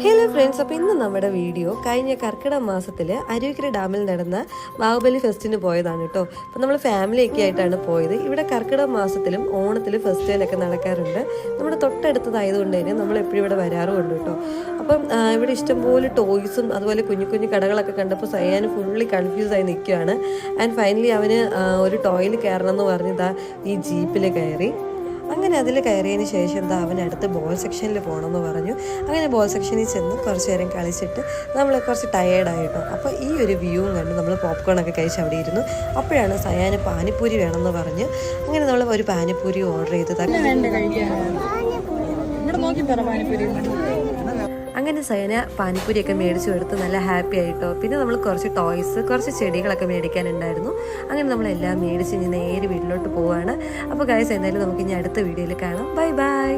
Hello friends, അപ്പോൾ ഇന്ന് നമ്മുടെ വീഡിയോ കഴിഞ്ഞ കർക്കിടക മാസത്തിൽ അരുവിക്കര ഡാമിൽ നടന്ന ബാഹുബലി ഫെസ്റ്റിന് പോയതാണ് കേട്ടോ. അപ്പോൾ നമ്മൾ ഫാമിലിയൊക്കെ ആയിട്ടാണ് പോയത്. ഇവിടെ കർക്കിടക മാസത്തിലും ഓണത്തിലും ഫെസ്റ്റിവലൊക്കെ നടക്കാറുണ്ട്. നമ്മുടെ തൊട്ടടുത്തതായതുകൊണ്ട് തന്നെ നമ്മൾ എപ്പോഴും ഇവിടെ വരാറുമുണ്ട് കേട്ടോ. അപ്പം ഇവിടെ ഇഷ്ടംപോലെ ടോയ്സും അതുപോലെ കുഞ്ഞു കുഞ്ഞു കടകളൊക്കെ കണ്ടപ്പോൾ സയ്യാൻ ഫുള്ളി കൺഫ്യൂസായി നിൽക്കുകയാണ്. ആൻഡ് ഫൈനലി അവന് ഒരു ടോയിൽ കയറണം എന്ന് പറഞ്ഞതാ ഈ ജീപ്പിൽ കയറി. അങ്ങനെ അതിൽ കയറിയതിന് ശേഷം എന്താ അവൻ അടുത്ത് ബോൾ സെക്ഷനിൽ പോകണമെന്ന് പറഞ്ഞു. അങ്ങനെ ബോൾ സെക്ഷനിൽ ചെന്ന് കുറച്ച് നേരം കളിച്ചിട്ട് നമ്മൾ കുറച്ച് ടയേർഡായിട്ടോ. അപ്പോൾ ഈ ഒരു വ്യൂവും കണ്ട് നമ്മൾ പോപ്കോണൊക്കെ കഴിച്ച് അവിടെ ഇരുന്നു. അപ്പോഴാണ് സയാന് പാനിപ്പൂരി വേണമെന്ന് പറഞ്ഞ് അങ്ങനെ നമ്മൾ ഒരു പാനിപ്പൂരി ഓർഡർ ചെയ്ത് അങ്ങനെ സയന പാനിപ്പൂരിയൊക്കെ മേടിച്ചു കൊടുത്ത് നല്ല ഹാപ്പി ആയിട്ടോ. പിന്നെ നമ്മൾ കുറച്ച് ടോയ്സ്, കുറച്ച് ചെടികളൊക്കെ മേടിക്കാനുണ്ടായിരുന്നു. അങ്ങനെ നമ്മളെല്ലാം മേടിച്ച് ഇനി നേരെ വീട്ടിലോട്ട് പോവുകയാണ്. അപ്പോൾ ഗൈസ്, എന്തായാലും നമുക്ക് ഇനി അടുത്ത വീഡിയോയിൽ കാണാം. Bye bye.